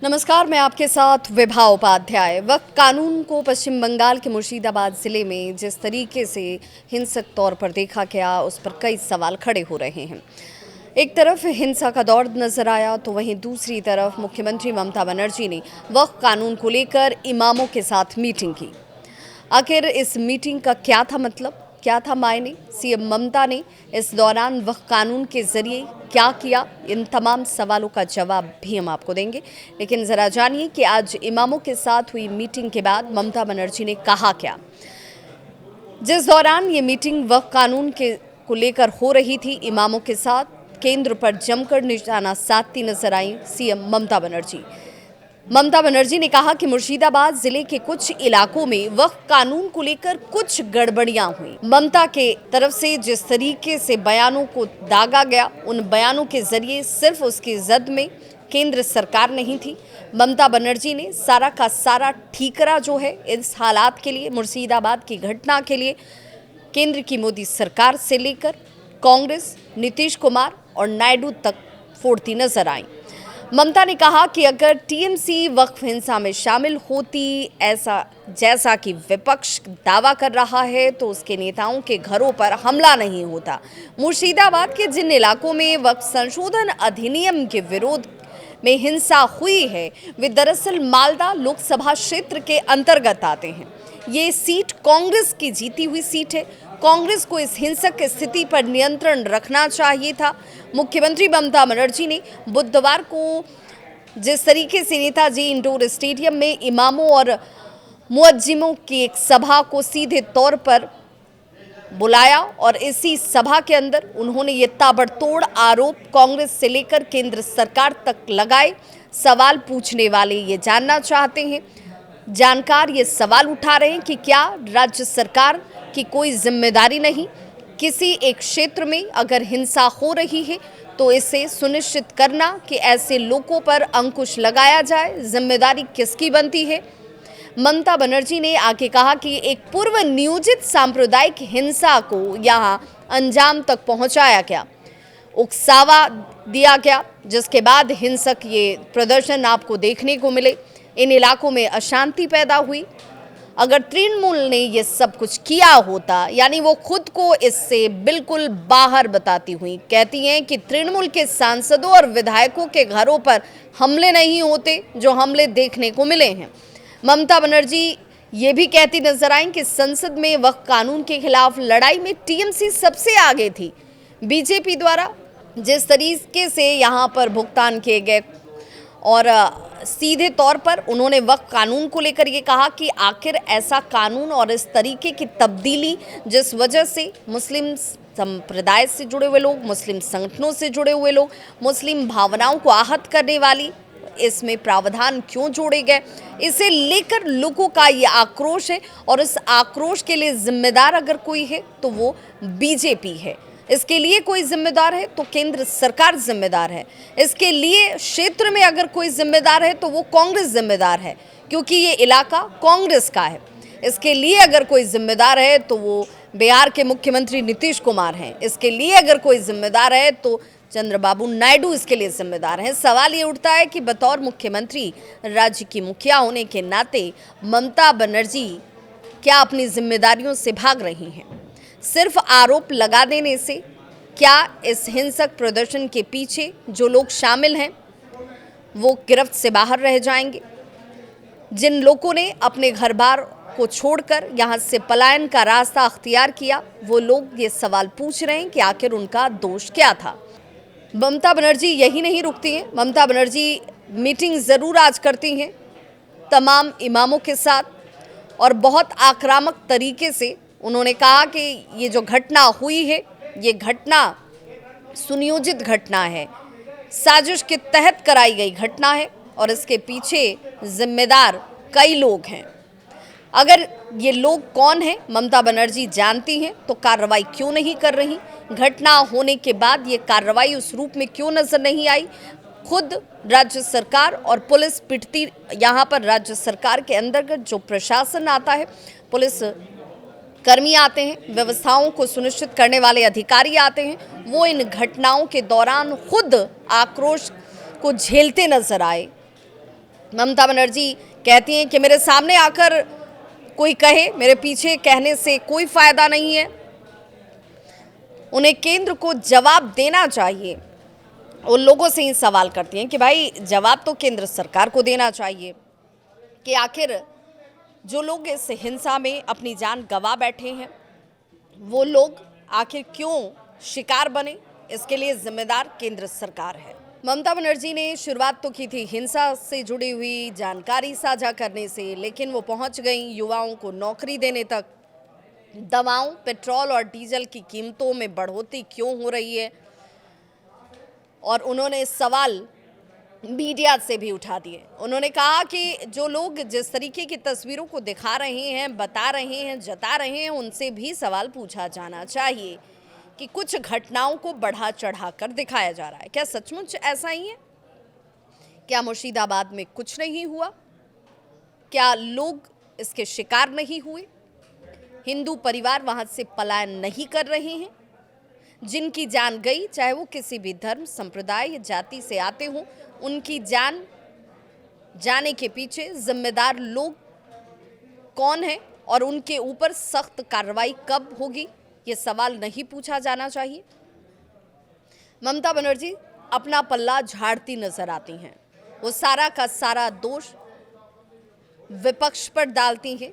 नमस्कार, मैं आपके साथ विभा उपाध्याय। वक्फ कानून को पश्चिम बंगाल के मुर्शिदाबाद जिले में जिस तरीके से हिंसक तौर पर देखा गया, उस पर कई सवाल खड़े हो रहे हैं। एक तरफ हिंसा का दौर नजर आया, तो वहीं दूसरी तरफ मुख्यमंत्री ममता बनर्जी ने वक्फ कानून को लेकर इमामों के साथ मीटिंग की। आखिर इस मीटिंग का क्या था मतलब, क्या था मायने? सीएम ममता ने इस दौरान वक्फ कानून के जरिए क्या किया, इन तमाम सवालों का जवाब भी हम आपको देंगे। लेकिन ज़रा जानिए कि आज इमामों के साथ हुई मीटिंग के बाद ममता बनर्जी ने कहा क्या। जिस दौरान ये मीटिंग वक्फ कानून के को लेकर हो रही थी, इमामों के साथ केंद्र पर जमकर निशाना साधती नजर आई सीएम ममता बनर्जी। ममता बनर्जी ने कहा कि मुर्शिदाबाद जिले के कुछ इलाकों में वक्फ कानून को लेकर कुछ गड़बड़ियां हुई। ममता के तरफ से जिस तरीके से बयानों को दागा गया, उन बयानों के जरिए सिर्फ उसकी जद में केंद्र सरकार नहीं थी। ममता बनर्जी ने सारा का सारा ठीकरा जो है इस हालात के लिए, मुर्शिदाबाद की घटना के लिए केंद्र की मोदी सरकार से लेकर कांग्रेस, नीतीश कुमार और नायडू तक फोड़ती नजर आई। ममता ने कहा कि अगर टीएमसी वक्फ हिंसा में शामिल होती, ऐसा जैसा कि विपक्ष दावा कर रहा है, तो उसके नेताओं के घरों पर हमला नहीं होता। मुर्शिदाबाद के जिन इलाकों में वक्फ संशोधन अधिनियम के विरोध में हिंसा हुई है, वे दरअसल मालदा लोकसभा क्षेत्र के अंतर्गत आते हैं। ये सीट कांग्रेस की जीती हुई सीट है। कांग्रेस को इस हिंसक स्थिति पर नियंत्रण रखना चाहिए था। मुख्यमंत्री ममता बनर्जी ने बुधवार को जिस तरीके से नेताजी इंडोर स्टेडियम में इमामों और मुअज्जिमों की एक सभा को सीधे तौर पर बुलाया, और इसी सभा के अंदर उन्होंने ये ताबड़तोड़ आरोप कांग्रेस से लेकर केंद्र सरकार तक लगाए। सवाल पूछने वाले ये जानना चाहते हैं, जानकार ये सवाल उठा रहे हैं कि क्या राज्य सरकार की कोई जिम्मेदारी नहीं? किसी एक क्षेत्र में अगर हिंसा हो रही है तो इसे सुनिश्चित करना कि ऐसे लोगों पर अंकुश लगाया जाए, जिम्मेदारी किसकी बनती है? ममता बनर्जी ने आगे कहा कि एक पूर्व नियोजित सांप्रदायिक हिंसा को यहां अंजाम तक पहुंचाया गया, उकसावा दिया गया, जिसके बाद हिंसक ये प्रदर्शन आपको देखने को मिले। इन इलाकों में अशांति पैदा हुई। अगर तृणमूल ने ये सब कुछ किया होता, यानी वो खुद को इससे बिल्कुल बाहर बताती हुई कहती हैं कि तृणमूल के सांसदों और विधायकों के घरों पर हमले नहीं होते, जो हमले देखने को मिले हैं। ममता बनर्जी ये भी कहती नजर आई कि संसद में वक्फ कानून के खिलाफ लड़ाई में टीएमसी सबसे आगे थी। बीजेपी द्वारा जिस तरीके से यहाँ पर भुगतान किए गए, और सीधे तौर पर उन्होंने वक्फ कानून को लेकर ये कहा कि आखिर ऐसा कानून और इस तरीके की तब्दीली जिस वजह से मुस्लिम संप्रदाय से जुड़े हुए लोग, मुस्लिम संगठनों से जुड़े हुए लोग, मुस्लिम भावनाओं को आहत करने वाली इसमें प्रावधान क्यों जोड़े गए, इसे लेकर लोगों का ये आक्रोश है। और इस आक्रोश के लिए जिम्मेदार अगर कोई है तो वो बीजेपी है। इसके लिए कोई जिम्मेदार है तो केंद्र सरकार जिम्मेदार है। इसके लिए क्षेत्र में अगर कोई जिम्मेदार है तो वो कांग्रेस जिम्मेदार है, क्योंकि ये इलाका कांग्रेस का है। इसके लिए अगर कोई जिम्मेदार है तो वो बिहार के मुख्यमंत्री नीतीश कुमार हैं। इसके लिए अगर कोई जिम्मेदार है तो चंद्रबाबू नायडू इसके लिए जिम्मेदार हैं। सवाल ये उठता है कि बतौर मुख्यमंत्री, राज्य की मुखिया होने के नाते ममता बनर्जी क्या अपनी जिम्मेदारियों से भाग रही हैं? सिर्फ आरोप लगा देने से क्या इस हिंसक प्रदर्शन के पीछे जो लोग शामिल हैं वो गिरफ्त से बाहर रह जाएंगे? जिन लोगों ने अपने घर बार को छोड़कर यहाँ से पलायन का रास्ता अख्तियार किया, वो लोग ये सवाल पूछ रहे हैं कि आखिर उनका दोष क्या था। ममता बनर्जी यही नहीं रुकती हैं। ममता बनर्जी मीटिंग ज़रूर आज करती हैं तमाम इमामों के साथ, और बहुत आक्रामक तरीके से उन्होंने कहा कि ये जो घटना हुई है, ये घटना सुनियोजित घटना है, साजिश के तहत कराई गई घटना है, और इसके पीछे जिम्मेदार कई लोग हैं। अगर ये लोग कौन हैं ममता बनर्जी जानती हैं, तो कार्रवाई क्यों नहीं कर रही? घटना होने के बाद ये कार्रवाई उस रूप में क्यों नजर नहीं आई? खुद राज्य सरकार और पुलिस पिटती, यहाँ पर राज्य सरकार के अंतर्गत जो प्रशासन आता है, पुलिस कर्मी आते हैं, व्यवस्थाओं को सुनिश्चित करने वाले अधिकारी आते हैं, वो इन घटनाओं के दौरान खुद आक्रोश को झेलते नजर आए। ममता बनर्जी कहती हैं कि मेरे सामने आकर कोई कहे, मेरे पीछे कहने से कोई फायदा नहीं है। उन्हें केंद्र को जवाब देना चाहिए। उन लोगों से ही सवाल करती हैं कि भाई जवाब तो केंद्र सरकार को देना चाहिए कि आखिर जो लोग इस हिंसा में अपनी जान गंवा बैठे हैं वो लोग आखिर क्यों शिकार बने, इसके लिए जिम्मेदार केंद्र सरकार है। ममता बनर्जी ने शुरुआत तो की थी हिंसा से जुड़ी हुई जानकारी साझा करने से, लेकिन वो पहुंच गई युवाओं को नौकरी देने तक। दवाओं, पेट्रोल और डीजल की कीमतों में बढ़ोतरी क्यों हो रही है, और उन्होंने सवाल मीडिया से भी उठा दिए। उन्होंने कहा कि जो लोग जिस तरीके की तस्वीरों को दिखा रहे हैं, बता रहे हैं, जता रहे हैं, उनसे भी सवाल पूछा जाना चाहिए कि कुछ घटनाओं को बढ़ा चढ़ा कर दिखाया जा रहा है। क्या सचमुच ऐसा ही है? क्या मुर्शिदाबाद में कुछ नहीं हुआ? क्या लोग इसके शिकार नहीं हुए? हिंदू परिवार वहां से पलायन नहीं कर रहे हैं? जिनकी जान गई, चाहे वो किसी भी धर्म, संप्रदाय या जाति से आते हों, उनकी जान जाने के पीछे जिम्मेदार लोग कौन हैं और उनके ऊपर सख्त कार्रवाई कब होगी, ये सवाल नहीं पूछा जाना चाहिए? ममता बनर्जी अपना पल्ला झाड़ती नजर आती हैं। वो सारा का सारा दोष विपक्ष पर डालती हैं,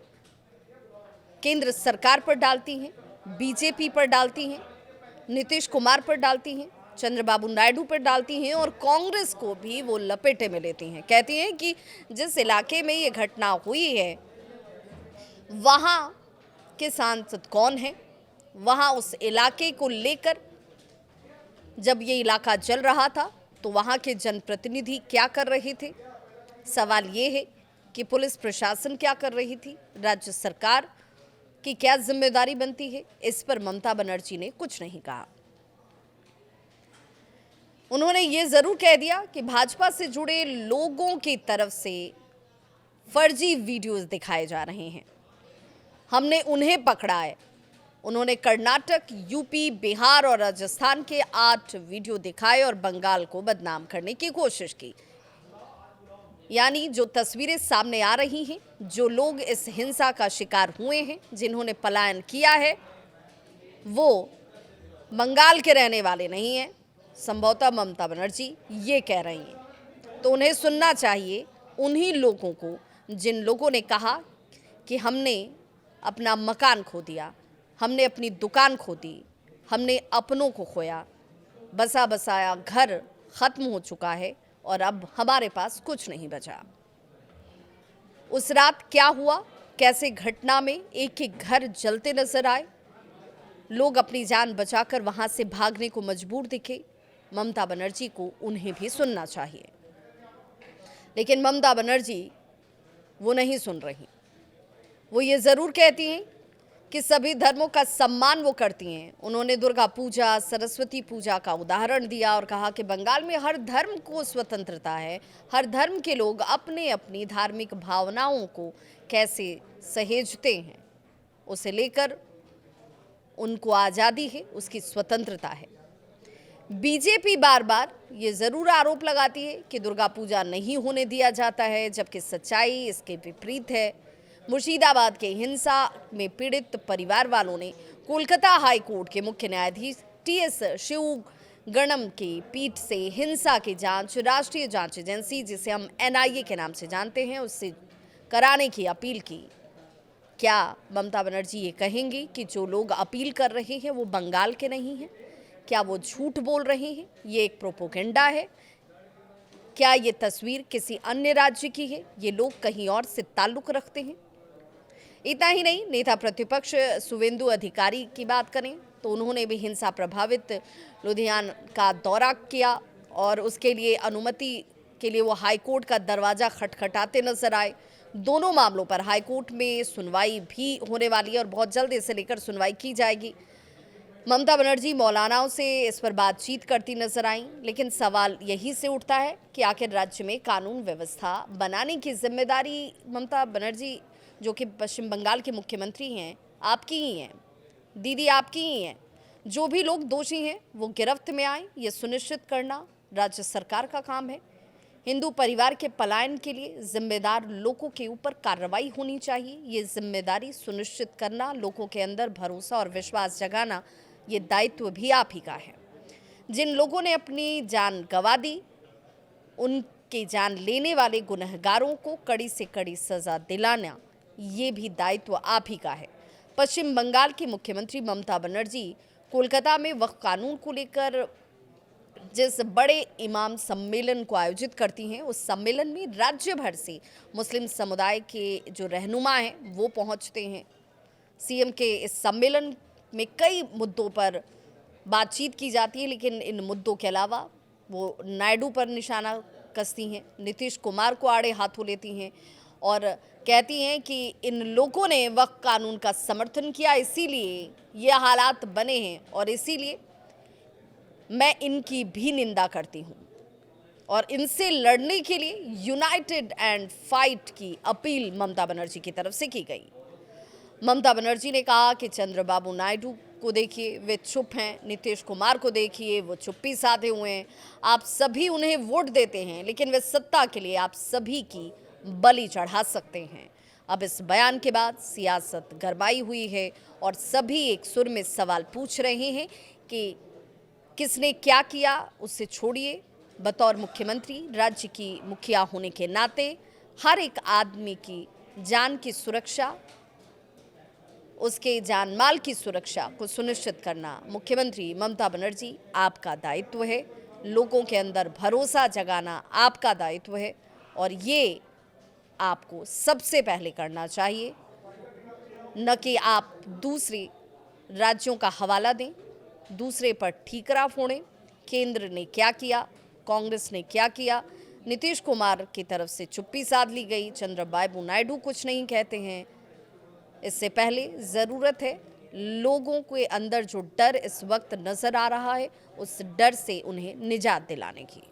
केंद्र सरकार पर डालती हैं, बीजेपी पर डालती हैं, नीतीश कुमार पर डालती हैं, चंद्रबाबू नायडू पर डालती हैं और कांग्रेस को भी वो लपेटे में लेती हैं। कहती हैं कि जिस इलाके में ये घटना हुई है वहाँ के सांसद कौन हैं, वहाँ उस इलाके को लेकर जब ये इलाका जल रहा था तो वहाँ के जनप्रतिनिधि क्या कर रहे थे। सवाल ये है कि पुलिस प्रशासन क्या कर रही थी, राज्य सरकार की क्या जिम्मेदारी बनती है। इस पर ममता बनर्जी ने कुछ नहीं कहा। उन्होंने ये जरूर कह दिया कि भाजपा से जुड़े लोगों की तरफ से फर्जी वीडियोस दिखाए जा रहे हैं, हमने उन्हें पकड़ा है। उन्होंने कर्नाटक, यूपी, बिहार और राजस्थान के 8 वीडियो दिखाए और बंगाल को बदनाम करने की कोशिश की। यानी जो तस्वीरें सामने आ रही हैं, जो लोग इस हिंसा का शिकार हुए हैं, जिन्होंने पलायन किया है, वो बंगाल के रहने वाले नहीं हैं। संभवतः ममता बनर्जी ये कह रही हैं, तो उन्हें सुनना चाहिए उन्हीं लोगों को जिन लोगों ने कहा कि हमने अपना मकान खो दिया, हमने अपनी दुकान खो दी, हमने अपनों को खोया, बसा बसाया घर खत्म हो चुका है और अब हमारे पास कुछ नहीं बचा। उस रात क्या हुआ, कैसे घटना में एक एक घर जलते नजर आए, लोग अपनी जान बचाकर वहां से भागने को मजबूर दिखे, ममता बनर्जी को उन्हें भी सुनना चाहिए। लेकिन ममता बनर्जी वो नहीं सुन रही। वो ये ज़रूर कहती हैं कि सभी धर्मों का सम्मान वो करती हैं। उन्होंने दुर्गा पूजा, सरस्वती पूजा का उदाहरण दिया और कहा कि बंगाल में हर धर्म को स्वतंत्रता है, हर धर्म के लोग अपने अपनी धार्मिक भावनाओं को कैसे सहेजते हैं, उसे लेकर उनको आज़ादी है, उसकी स्वतंत्रता है। बीजेपी बार बार ये ज़रूर आरोप लगाती है कि दुर्गा पूजा नहीं होने दिया जाता है, जबकि सच्चाई इसके विपरीत है। मुर्शिदाबाद के हिंसा में पीड़ित परिवार वालों ने कोलकाता हाई कोर्ट के मुख्य न्यायाधीश टीएस शिवगणम की पीठ से हिंसा की जांच राष्ट्रीय जांच एजेंसी, जिसे हम एनआईए के नाम से जानते हैं, उससे कराने की अपील की। क्या ममता बनर्जी ये कहेंगी कि जो लोग अपील कर रहे हैं वो बंगाल के नहीं हैं? क्या वो झूठ बोल रहे हैं, ये एक प्रोपोगेंडा है? क्या ये तस्वीर किसी अन्य राज्य की है, ये लोग कहीं और से ताल्लुक रखते हैं? इतना ही नहीं, नेता प्रतिपक्ष शुवेंदु अधिकारी की बात करें तो उन्होंने भी हिंसा प्रभावित लुधियाना का दौरा किया और उसके लिए अनुमति के लिए वो हाईकोर्ट का दरवाज़ा खटखटाते नजर आए। दोनों मामलों पर हाईकोर्ट में सुनवाई भी होने वाली है और बहुत जल्द इसे लेकर सुनवाई की जाएगी। ममता बनर्जी मौलानाओं से इस पर बातचीत करती नजर आई, लेकिन सवाल यही से उठता है कि आखिर राज्य में कानून व्यवस्था बनाने की जिम्मेदारी ममता बनर्जी, जो कि पश्चिम बंगाल के मुख्यमंत्री हैं, आपकी ही हैं, दीदी आपकी ही हैं। जो भी लोग दोषी हैं वो गिरफ्त में आए, ये सुनिश्चित करना राज्य सरकार का काम है। हिंदू परिवार के पलायन के लिए जिम्मेदार लोगों के ऊपर कार्रवाई होनी चाहिए। ये जिम्मेदारी सुनिश्चित करना, लोगों के अंदर भरोसा और विश्वास जगाना, ये दायित्व भी आप ही का है। जिन लोगों ने अपनी जान गंवा दी, उनके जान लेने वाले गुनहगारों को कड़ी से कड़ी सजा दिलाना, ये भी दायित्व आप ही का है। पश्चिम बंगाल की मुख्यमंत्री ममता बनर्जी कोलकाता में वक्फ कानून को लेकर जिस बड़े इमाम सम्मेलन को आयोजित करती हैं, उस सम्मेलन में राज्य भर से मुस्लिम समुदाय के जो रहनुमा हैं वो पहुंचते हैं। सीएम के इस सम्मेलन में कई मुद्दों पर बातचीत की जाती है, लेकिन इन मुद्दों के अलावा वो नायडू पर निशाना कसती हैं, नीतीश कुमार को आड़े हाथों लेती हैं और कहती हैं कि इन लोगों ने वक्फ कानून का समर्थन किया, इसीलिए ये हालात बने हैं और इसीलिए मैं इनकी भी निंदा करती हूँ और इनसे लड़ने के लिए यूनाइटेड एंड फाइट की अपील ममता बनर्जी की तरफ से की गई। ममता बनर्जी ने कहा कि चंद्रबाबू नायडू को देखिए, वे चुप हैं, नीतीश कुमार को देखिए, वो चुप्पी साधे हुए हैं। आप सभी उन्हें वोट देते हैं, लेकिन वे सत्ता के लिए आप सभी की बलि चढ़ा सकते हैं। अब इस बयान के बाद सियासत गरमाई हुई है और सभी एक सुर में सवाल पूछ रहे हैं कि किसने क्या किया उससे छोड़िए, बतौर मुख्यमंत्री राज्य की मुखिया होने के नाते हर एक आदमी की जान की सुरक्षा, उसके जान माल की सुरक्षा को सुनिश्चित करना मुख्यमंत्री ममता बनर्जी आपका दायित्व है। लोगों के अंदर भरोसा जगाना आपका दायित्व है और ये आपको सबसे पहले करना चाहिए, न कि आप दूसरे राज्यों का हवाला दें, दूसरे पर ठीकरा फोड़ें। केंद्र ने क्या किया, कांग्रेस ने क्या किया, नीतीश कुमार की तरफ से चुप्पी साध ली गई, चंद्रबाबू नायडू कुछ नहीं कहते हैं। इससे पहले ज़रूरत है लोगों के अंदर जो डर इस वक्त नज़र आ रहा है, उस डर से उन्हें निजात दिलाने की।